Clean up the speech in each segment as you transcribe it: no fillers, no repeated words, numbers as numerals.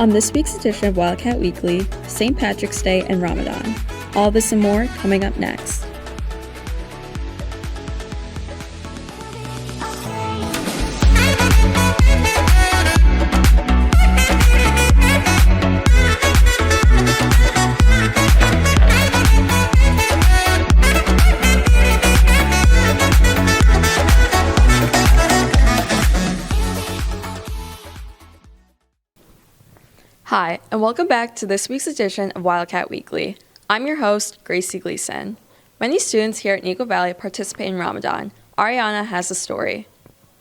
On this week's edition of Wildcat Weekly, St. Patrick's Day and Ramadan. All this and more coming up next. Hi, and welcome back to this week's edition of Wildcat Weekly. I'm your host, Gracie Gleason. Many students here at Neuqua Valley participate in Ramadan. Ariana has a story.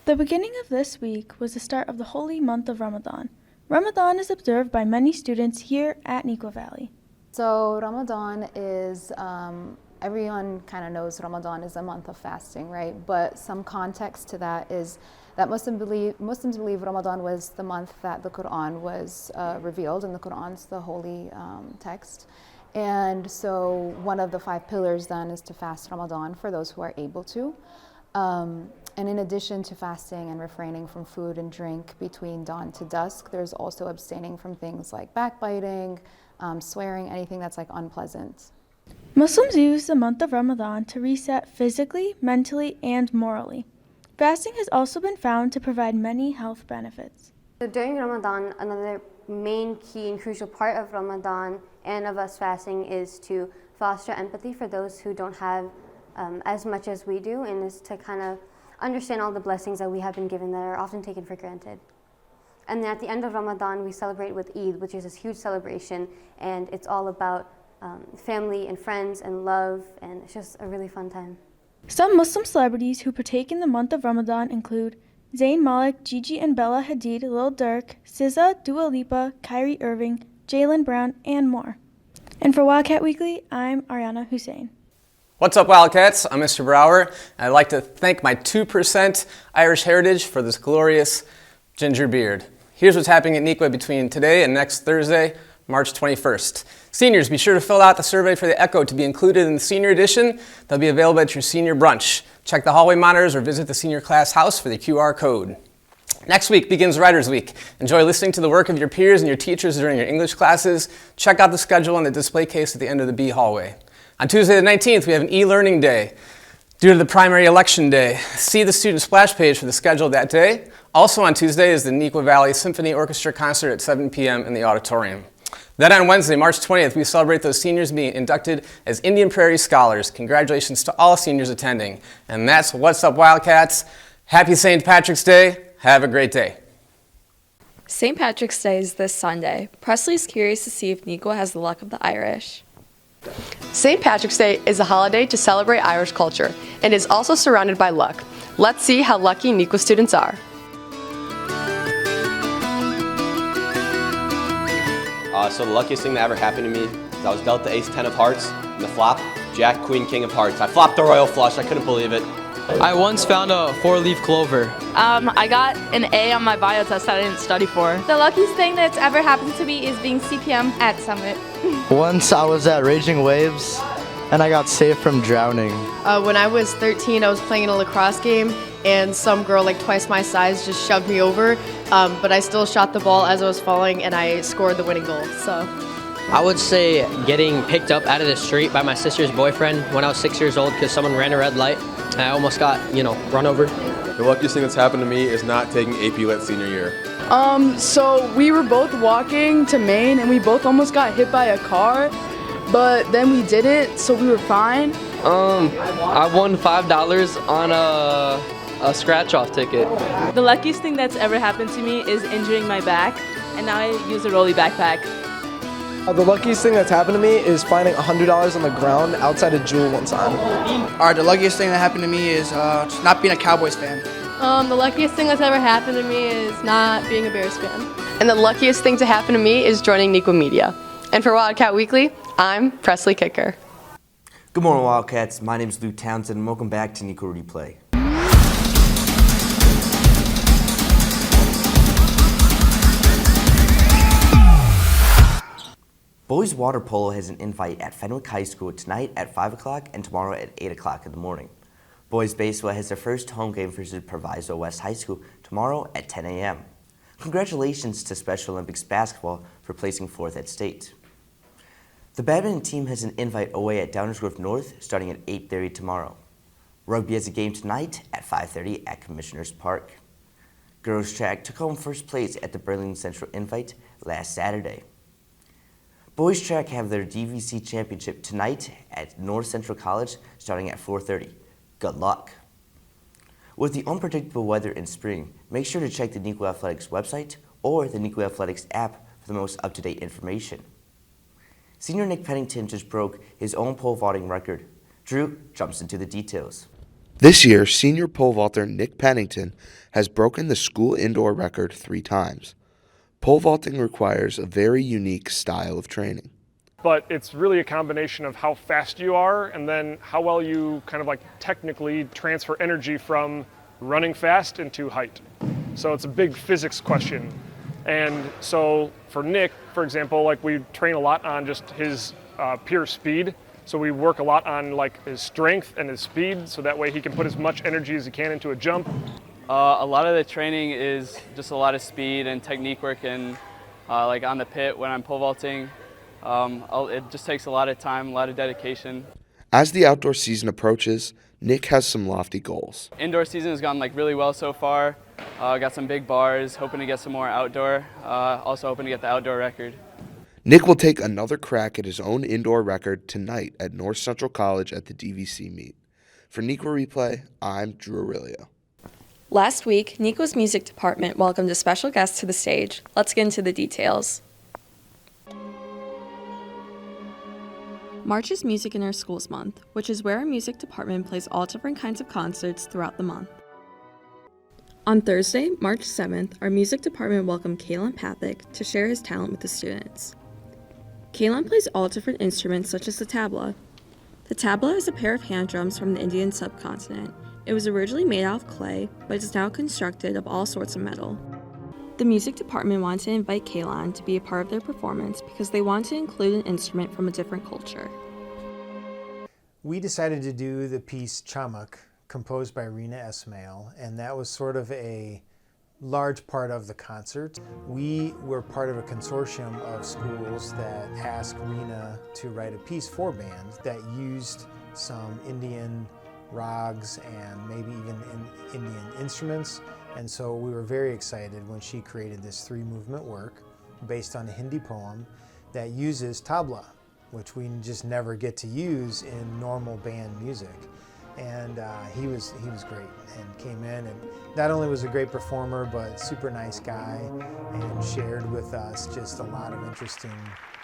The beginning of this week was the start of the holy month of Ramadan. Ramadan is observed by many students here at Neuqua Valley. So Ramadan is, everyone kind of knows Ramadan is a month of fasting, right? But some context to that is that Muslims believe Ramadan was the month that the Quran was revealed, and the Quran's the holy text. And so one of the 5 pillars then is to fast Ramadan for those who are able to. And in addition to fasting and refraining from food and drink between dawn to dusk, there's also abstaining from things like backbiting, swearing, anything that's like unpleasant. Muslims use the month of Ramadan to reset physically, mentally, and morally. Fasting has also been found to provide many health benefits. So during Ramadan, another main key and crucial part of Ramadan and of us fasting is to foster empathy for those who don't have as much as we do, and is to kind of understand all the blessings that we have been given that are often taken for granted. And then at the end of Ramadan, we celebrate with Eid, which is this huge celebration, and it's all about family and friends and love, and it's just a really fun time. Some Muslim celebrities who partake in the month of Ramadan include Zayn Malik, Gigi and Bella Hadid, Lil Durk, SZA, Dua Lipa, Kyrie Irving, Jaylen Brown, and more. And for Wildcat Weekly, I'm Ariana Hussein. What's up, Wildcats? I'm Mr. Brower, and I'd like to thank my 2% Irish heritage for this glorious ginger beard. Here's what's happening at Neuqua between today and next Thursday, March 21st. Seniors, be sure to fill out the survey for the Echo to be included in the senior edition. They'll be available at your senior brunch. Check the hallway monitors or visit the senior class house for the QR code. Next week begins Writers Week. Enjoy listening to the work of your peers and your teachers during your English classes. Check out the schedule on the display case at the end of the B hallway. On Tuesday the 19th, we have an e-learning day due to the primary election day. See the student splash page for the schedule that day. Also on Tuesday is the Neuqua Valley Symphony Orchestra concert at 7 p.m. in the auditorium. Then on Wednesday, March 20th, we celebrate those seniors being inducted as Indian Prairie Scholars. Congratulations to all seniors attending. And that's What's Up, Wildcats. Happy St. Patrick's Day. Have a great day. St. Patrick's Day is this Sunday. Presley's curious to see if Neuqua has the luck of the Irish. St. Patrick's Day is a holiday to celebrate Irish culture and is also surrounded by luck. Let's see how lucky Neuqua students are. So the luckiest thing that ever happened to me is I was dealt the ace-10 of hearts and the flop, Jack, Queen, King of hearts. I flopped the royal flush. I couldn't believe it. I once found a 4-leaf clover. I got an A on my bio test that I didn't study for. The luckiest thing that's ever happened to me is being CPM at Summit. Once I was at Raging Waves and I got saved from drowning. When I was 13, I was playing in a lacrosse game and some girl like twice my size just shoved me over, but I still shot the ball as I was falling and I scored the winning goal. So I would say getting picked up out of the street by my sister's boyfriend when I was 6 years old because someone ran a red light. I almost got, run over. The luckiest thing that's happened to me is not taking AP Lit senior year. So we were both walking to Maine and we both almost got hit by a car, but then we did it, so we were fine. I won $5 on a scratch-off ticket. The luckiest thing that's ever happened to me is injuring my back, and now I use a rolly backpack. The luckiest thing that's happened to me is finding $100 on the ground outside of Jewel one time. Alright, the luckiest thing that happened to me is just not being a Cowboys fan. The luckiest thing that's ever happened to me is not being a Bears fan. And the luckiest thing to happen to me is joining Neuqua Media. And for Wildcat Weekly, I'm Presley Kicker. Good morning, Wildcats. My name is Luke Townsend, and welcome back to Neuqua Replay. Boys water polo has an invite at Fenwick High School tonight at 5 o'clock and tomorrow at 8 o'clock in the morning. Boys baseball has their first home game versus Proviso West High School tomorrow at 10 a.m. Congratulations to Special Olympics basketball for placing 4th at state. The badminton team has an invite away at Downers Grove North starting at 8:30 tomorrow. Rugby has a game tonight at 5:30 at Commissioners Park. Girls track took home first place at the Burlington Central Invite last Saturday. Boys track have their DVC championship tonight at North Central College starting at 4:30. Good luck. With the unpredictable weather in spring, make sure to check the Nico Athletics website or the Nico Athletics app for the most up-to-date information. Senior Nick Pennington just broke his own pole vaulting record. Drew jumps into the details. This year, senior pole vaulter Nick Pennington has broken the school indoor record 3 times. Pole vaulting requires a very unique style of training. But it's really a combination of how fast you are and then how well you kind of like technically transfer energy from running fast into height. So it's a big physics question. And so for Nick, for example, like we train a lot on just his pure speed. So we work a lot on like his strength and his speed so that way he can put as much energy as he can into a jump. A lot of the training is just a lot of speed and technique work, and like on the pit when I'm pole vaulting. It just takes a lot of time, a lot of dedication. As the outdoor season approaches, Nick has some lofty goals. Indoor season has gone like really well so far. Got some big bars, hoping to get some more outdoor. Also hoping to get the outdoor record. Nick will take another crack at his own indoor record tonight at North Central College at the DVC meet. For Nico Replay, I'm Drew Aurelio. Last week, Nico's music department welcomed a special guest to the stage. Let's get into the details. March is Music in Our Schools Month, which is where our music department plays all different kinds of concerts throughout the month. On Thursday, March 7th, our music department welcomed Kalen Pathick to share his talent with the students. Kalen plays all different instruments such as the tabla. The tabla is a pair of hand drums from the Indian subcontinent. It was originally made out of clay, but is now constructed of all sorts of metal. The music department wanted to invite Kalen to be a part of their performance because they wanted to include an instrument from a different culture. We decided to do the piece Chamak, composed by Rina Esmail, and that was sort of a large part of the concert. We were part of a consortium of schools that asked Rina to write a piece for band that used some Indian rags and maybe even Indian instruments. And so we were very excited when she created this 3-movement work based on a Hindi poem that uses tabla, which we just never get to use in normal band music. And he was great and came in and not only was a great performer, but super nice guy and shared with us just a lot of interesting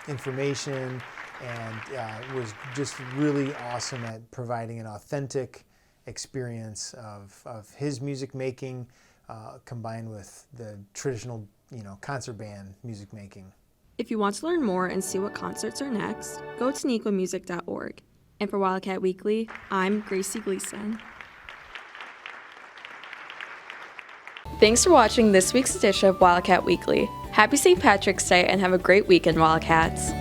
information and was just really awesome at providing an authentic experience of his music making combined with the traditional, concert band music making. If you want to learn more and see what concerts are next, go to nicomusic.org. And for Wildcat Weekly, I'm Gracie Gleason. Thanks for watching this week's edition of Wildcat Weekly. Happy St. Patrick's Day and have a great weekend, Wildcats.